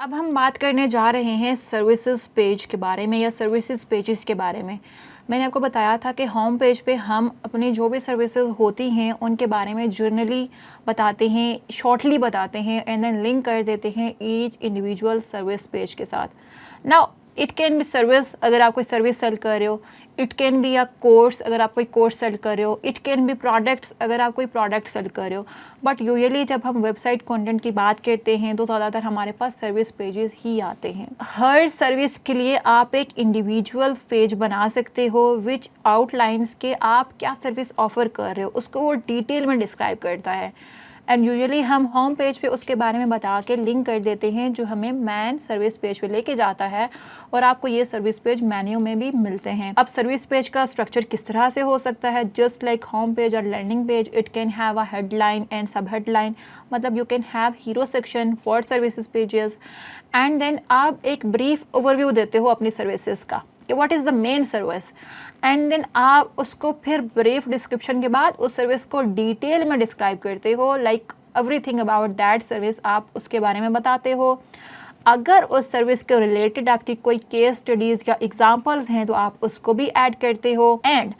अब हम बात करने जा रहे हैं सर्विसेज पेज के बारे में या सर्विसेज पेजेस के बारे में। मैंने आपको बताया था कि होम पेज पे हम अपनी जो भी सर्विसेज होती हैं उनके बारे में जर्नली बताते हैं, शॉर्टली बताते हैं एंड देन लिंक कर देते हैं ईच इंडिविजुअल सर्विस पेज के साथ। Now it can be service, अगर आप कोई सर्विस सेल कर रहे हो, it can be a course अगर आप कोई कोर्स सेल कर रहे हो, इट कैन बी प्रोडक्ट्स अगर आप कोई प्रोडक्ट सेल कर रहे हो। बट यूजुअली जब हम वेबसाइट कंटेंट की बात करते हैं तो ज़्यादातर हमारे पास सर्विस पेजेस ही आते हैं। हर सर्विस के लिए आप एक इंडिविजुअल पेज बना सकते हो विच आउटलाइंस के आप क्या सर्विस ऑफर कर रहे हो, उसको वो डिटेल में डिस्क्राइब करता है। एंड यूजुअली हम होम पेज पे उसके बारे में बता के लिंक कर देते हैं जो हमें मैन सर्विस पेज पे लेके जाता है, और आपको ये सर्विस पेज मेन्यू में भी मिलते हैं। अब सर्विस पेज का स्ट्रक्चर किस तरह से हो सकता है, जस्ट लाइक होम पेज और landing page, it can have a headline and sub headline, मतलब you can have hero section for services pages and then आप एक ब्रीफ ओवरव्यू देते हो अपनी सर्विसेज का कि what is the main service, and then आप उसको फिर ब्रीफ डिस्क्रिप्शन के बाद उस सर्विस को डिटेल में डिस्क्राइब करते हो, like everything about that service आप उसके बारे में बताते हो। अगर उस सर्विस के रिलेटेड आपकी कोई केस स्टडीज़ या एग्जांपल्स हैं तो आप उसको भी ऐड करते हो। एंड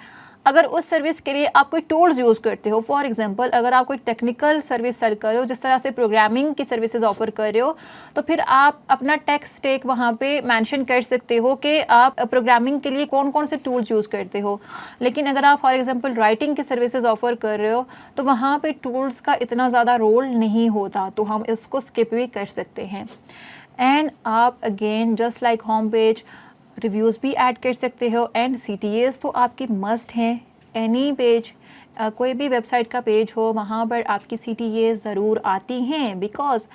अगर उस सर्विस के लिए आप कोई टूल्स यूज़ करते हो, फॉर एग्जांपल अगर आप कोई टेक्निकल सर्विस सेल कर रहे हो, जिस तरह से प्रोग्रामिंग की सर्विसेज ऑफर कर रहे हो, तो फिर आप अपना टेक स्टेक वहाँ पे मेंशन कर सकते हो कि आप प्रोग्रामिंग के लिए कौन कौन से टूल्स यूज़ करते हो। लेकिन अगर आप फॉर एग्जांपल राइटिंग की सर्विसेज ऑफर कर रहे हो तो वहाँ पे टूल्स का इतना ज़्यादा रोल नहीं होता, तो हम इसको स्किप भी कर सकते हैं। एंड आप again just like home page reviews भी ऐड कर सकते हो। एंड CTAs तो आपकी मस्ट हैं। एनी पेज, कोई भी वेबसाइट का पेज हो वहाँ पर आपकी CTAs ज़रूर आती हैं, because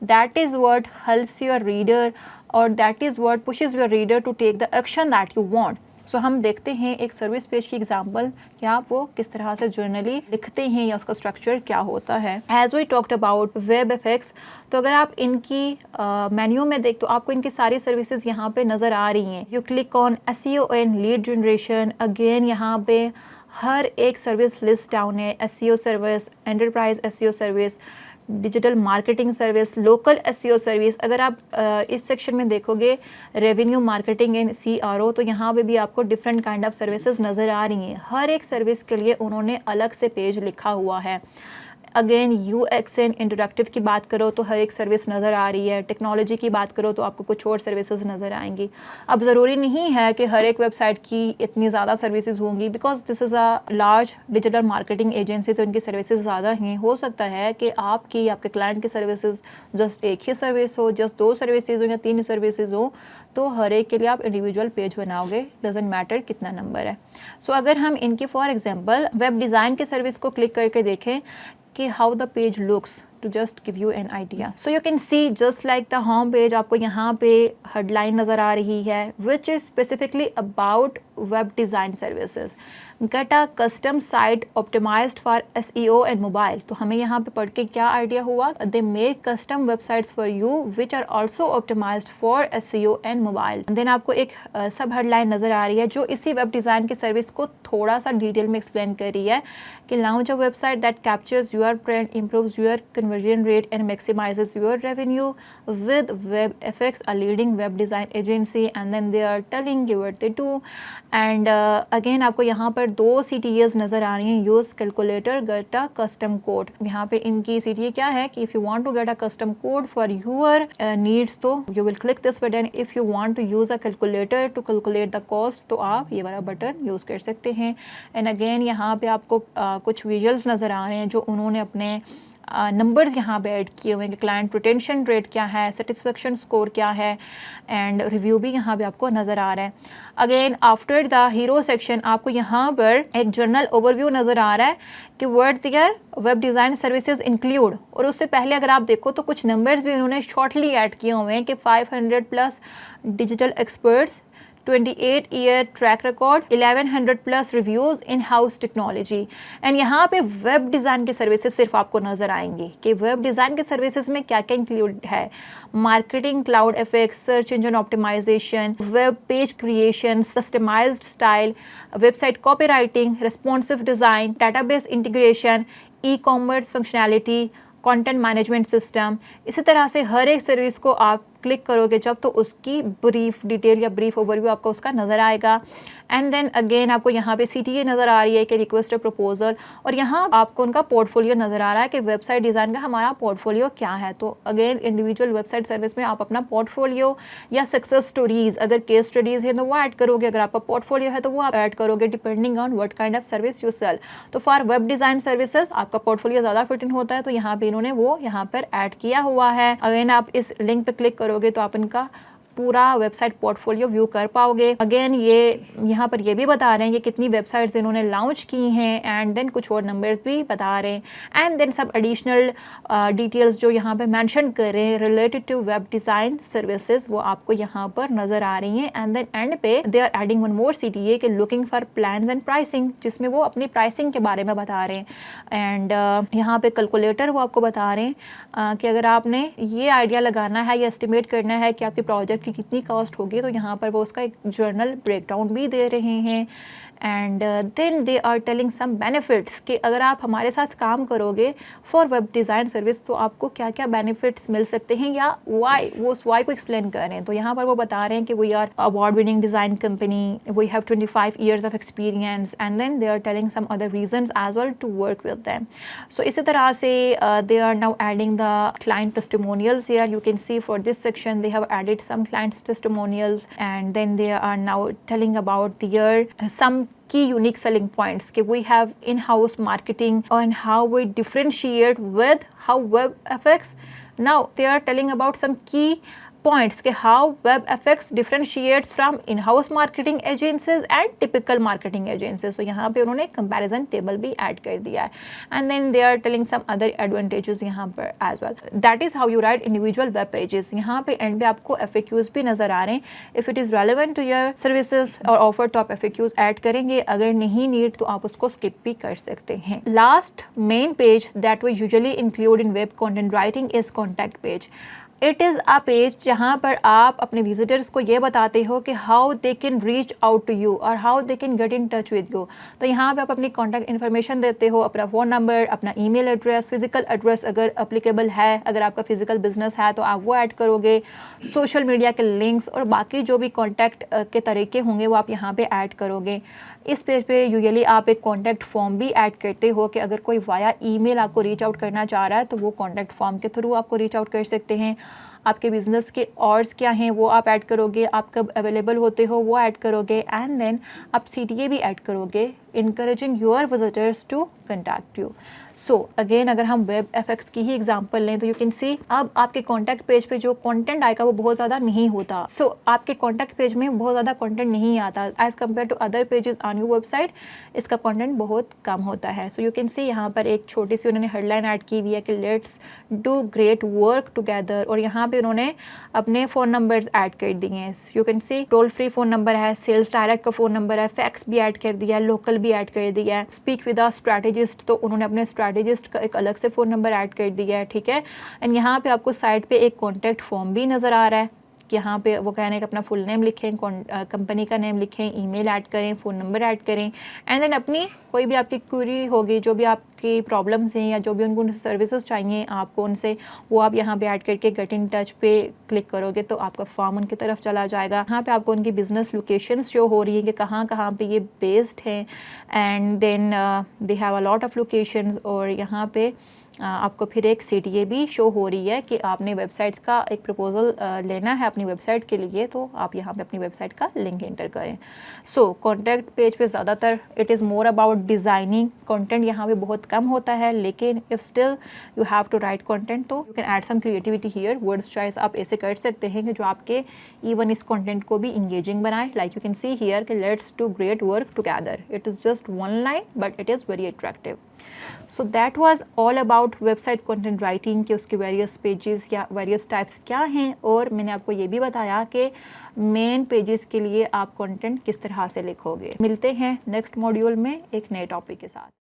that is what helps your reader और that is what pushes your reader to take the action that you want. So हम देखते हैं एक सर्विस पेज की एग्जांपल कि आप वो किस तरह से जर्नली लिखते हैं या उसका स्ट्रक्चर क्या होता है। As we talked about web effects, तो अगर आप इनकी मेन्यू में देख तो आपको इनकी सारी सर्विसेज यहाँ पे नज़र आ रही हैं। You click on SEO and lead generation, again यहाँ पे हर एक सर्विस लिस्ट डाउन है। SEO service, enterprise SEO service, digital marketing service, local SEO service. अगर आप इस सेक्शन में देखोगे रेवेन्यू मार्केटिंग एंड CRO, तो यहाँ पे भी आपको डिफरेंट काइंड ऑफ सर्विसेज नज़र आ रही हैं। हर एक सर्विस के लिए उन्होंने अलग से पेज लिखा हुआ है। अगेन UX एंड इंटरेक्टिव की बात करो तो हर एक सर्विस नज़र आ रही है। टेक्नोलॉजी की बात करो तो आपको कुछ और सर्विसेज नज़र आएंगी। अब ज़रूरी नहीं है कि हर एक वेबसाइट की इतनी ज़्यादा सर्विसेज होंगी, because this is a large digital marketing agency, तो इनकी सर्विसेज ज़्यादा हैं। हो सकता है कि आपके क्लाइंट की सर्विसेज जस्ट एक ही सर्विस हो, जस्ट 2 सर्विसेज हो या 3 सर्विसेज हो, तो हर एक के लिए आप इंडिविजुअल पेज बनाओगे, डजेंट मैटर कितना नंबर है। सो अगर हम इनकी फॉर एग्जाम्पल वेब डिज़ाइन की सर्विस को क्लिक करके देखें कि how the page looks, to just give you an idea. So you can see just like the home page, आपको यहाँ पे headline नज़र आ रही है which is specifically about web design services. Get a custom site optimized for SEO and mobile. तो हमें यहाँ पे पढ़ के क्या आइडिया हुआ, they make custom websites for you which are also optimized for SEO and mobile. Then आपको एक सब हेडलाइन नज़र आ रही है जो इसी वेब डिज़ाइन की सर्विस को थोड़ा सा डिटेल में एक्सप्लेन कर रही है कि launch a website that captures your brand, improves your conversion rate and maximizes your revenue with web effects, a leading web design agency, and then they are telling you what they do. And again आपको यहाँ पर 2 CTAs नज़र आ रही हैं, use calculator get a custom code. यहाँ पे इनकी CTA क्या है कि if you want to get a custom code for your needs तो you will click this button. If you want to use a calculator to calculate the cost तो आप ये वाला बटन यूज़ कर सकते हैं। एंड अगेन यहाँ पे आपको कुछ विजुअल्स नज़र आ रहे हैं जो उन्होंने अपने नंबर्स यहाँ पे ऐड किए हुए हैं कि क्लाइंट रिटेंशन रेट क्या है, सेटिस्फेक्शन स्कोर क्या है, एंड रिव्यू भी यहाँ पे आपको नज़र आ रहा है। Again after the hero section आपको यहाँ पर एक जर्नल ओवरव्यू नज़र आ रहा है कि what there web design services include, और उससे पहले अगर आप देखो तो कुछ नंबर्स भी उन्होंने शॉर्टली ऐड किए हुए हैं कि 500+ digital experts, 28 year track record, 1100+ reviews in house technology. And यहाँ पे वेब डिज़ाइन की सर्विसेज सिर्फ आपको नज़र आएंगी कि वेब डिज़ाइन के सर्विसेज में क्या क्या इंक्लूड है। Marketing cloud effects, search engine optimisation, web page creation, customised style, website copy writing, responsive design, database integration, e-commerce functionality, content management system. इसी तरह से हर एक सर्विस को आप क्लिक करोगे जब, तो उसकी ब्रीफ डिटेल या ब्रीफ ओवरव्यू आपको उसका नज़र आएगा। एंड देन अगेन आपको यहाँ पे CTA नज़र आ रही है कि रिक्वेस्ट अ प्रपोजल, और यहाँ आपको उनका पोर्टफोलियो नज़र आ रहा है कि वेबसाइट डिज़ाइन का हमारा पोर्टफोलियो क्या है। तो अगेन इंडिविजुअल वेबसाइट सर्विस में आप अपना पोर्टफोलियो या सक्सेस स्टोरीज, अगर केस स्टडीज़ है तो वो ऐड करोगे, अगर आपका पोर्टफोलियो है तो वो आप ऐड करोगे depending on what kind of service you sell. तो फॉर वेब डिज़ाइन सर्विसेज आपका पोर्टफोलियो ज़्यादा फिट इन होता है, तो यहाँ पे इन्होंने वो यहाँ पर ऐड किया हुआ है। अगेन आप इस लिंक पे क्लिक करोगे तो आप इनका पूरा वेबसाइट पोर्टफोलियो व्यू कर पाओगे। अगेन ये यहाँ पर ये भी बता रहे हैं कि कितनी वेबसाइट्स इन्होंने लॉन्च की हैं, एंड देन कुछ और नंबर्स भी बता रहे हैं, एंड देन सब एडिशनल डिटेल्स जो यहाँ पे मेंशन कर रहे हैं related to web design services, वो आपको यहाँ पर नज़र आ रही हैं। एंड देन एंड पे they are adding one more CTA के looking for plans and pricing, जिसमें वो अपनी प्राइसिंग के बारे में बता रहे हैं। एंड यहाँ पे कैलकुलेटर वो आपको बता रहे हैं कि अगर आपने ये आइडिया लगाना है या एस्टिमेट करना है कि आपके प्रोजेक्ट की कितनी कॉस्ट होगी, तो यहाँ पर वो उसका एक जर्नल ब्रेकडाउन भी दे रहे हैं। And then they are telling some benefits कि अगर आप हमारे साथ काम करोगे फॉर वेब डिज़ाइन सर्विस तो आपको क्या क्या बेनिफिट्स मिल सकते हैं, या वाई, वो उस वाई को एक्सप्लेन कर रहे हैं। तो यहाँ पर वो बता रहे हैं कि we are award winning design company, we have 25 years of experience, and then they are telling some other reasons as well to work with them. So इसी तरह से they are now adding the client testimonials here. You can see for this section they have added some clients testimonials, and then they are now telling about their some key unique selling points कि we have in-house marketing and how we differentiate with how WebFX. Now they are telling about some key points कि how WebFX differentiates from in-house marketing agencies and typical marketing agencies. तो यहाँ पे उन्होंने comparison table भी add कर दिया है, and then they are telling some other advantages यहाँ पर as well. That is how you write individual web pages. यहाँ पे end पे आपको FAQs भी नज़र आ रहे हैं। If it is relevant to your services or offer तो आप FAQs add करेंगे, अगर नहीं need तो आप उसको skip भी कर सकते हैं। Last main page that we usually include in web content writing is contact page. It is a page जहाँ पर आप अपने विजिटर्स को ये बताते हो कि how they can reach out to you और how they can get in touch with you. तो यहाँ पे आप अपनी कॉन्टैक्ट इन्फॉर्मेशन देते हो, अपना फ़ोन नंबर, अपना ईमेल एड्रेस, फिजिकल एड्रेस अगर अप्लीकेबल है, अगर आपका फिजिकल बिजनेस है तो आप वो ऐड करोगे, सोशल मीडिया के लिंक्स और बाकी जो भी कॉन्टैक्ट के तरीके होंगे वो आप यहाँ पे ऐड करोगे। इस पेज पे यूजुअली आप एक कॉन्टैक्ट फॉर्म भी ऐड करते हो कि अगर कोई वाया ईमेल आपको रीच आउट करना चाह रहा है तो वो कॉन्टैक्ट फॉर्म के थ्रू आपको रीच आउट कर सकते हैं। आपके बिज़नेस के ऑर्स क्या हैं वो आप ऐड करोगे, आप कब अवेलेबल होते हो वो ऐड करोगे, एंड देन आप CTA भी ऐड करोगे, encouraging your visitors to contact you. So again अगर हम WebFX की ही एग्जांपल लें तो यू कैन सी अब आपके कॉन्टैक्ट पेज पे जो कंटेंट आएगा वो बहुत ज़्यादा नहीं होता। सो आपके कॉन्टैक्ट पेज में बहुत ज़्यादा कंटेंट नहीं आता as compare to other pages on your website, इसका कंटेंट बहुत कम होता है। सो यू कैन सी यहाँ पर एक छोटी सी उन्होंने हेडलाइन ऐड की हुई है कि let's do great work together, और यहाँ पे उन्होंने अपने फ़ोन नंबर्स ऐड कर दिए हैं। You can she told free phone number है, सेल्स डायरेक्ट का फ़ोन नंबर है, फैक्स भी ऐड कर दिया है, लोकल भी ऐड कर दिया है, स्पीक विद अ स्ट्रैटेजिस्ट तो उन्होंने अपने स्ट्रैटेजिस्ट का एक अलग से फ़ोन नंबर ऐड कर दिया है, ठीक है। एंड यहाँ पे आपको साइड पे एक कॉन्टैक्ट फॉर्म भी नज़र आ रहा है कि यहाँ पे वो कहने का अपना फुल नेम लिखें, कंपनी का नेम लिखें, ईमेल ऐड करें, फ़ोन नंबर ऐड करें, एंड देन अपनी कोई भी आपकी क्वेरी होगी, जो भी आपकी प्रॉब्लम्स हैं या जो भी उनको सर्विसेज चाहिए आपको उनसे, वो आप यहाँ पे ऐड करके गेट इन टच पे क्लिक करोगे तो आपका फॉर्म उनकी तरफ चला जाएगा। यहाँ पे आपको उनकी बिजनेस लोकेशंस शो हो रही है कि कहाँ कहाँ पे ये बेस्ड हैं, and then they have a lot of locations, और यहाँ पे आपको फिर एक CTA भी शो हो रही है कि आपने वेबसाइट्स का एक प्रपोजल लेना है अपनी वेबसाइट के लिए, तो आप यहाँ पे अपनी वेबसाइट का लिंक एंटर करें। सो कॉन्टैक्ट पेज पे ज़्यादातर it is more about designing, content यहाँ पे बहुत कम होता है, लेकिन if still you have to write content तो you can add some creativity here. Words choice आप ऐसे कर सकते हैं कि जो आपके इवन इस कंटेंट को भी इंगेजिंग बनाए। Like you can see here कि let's do great work together, it is just one line but it is very attractive. So that was all about website content writing के उसके various pages या various types क्या हैं, और मैंने आपको ये भी बताया कि मेन पेजेस के लिए आप कंटेंट किस तरह से लिखोगे। मिलते हैं नेक्स्ट मॉड्यूल में एक नए टॉपिक के साथ।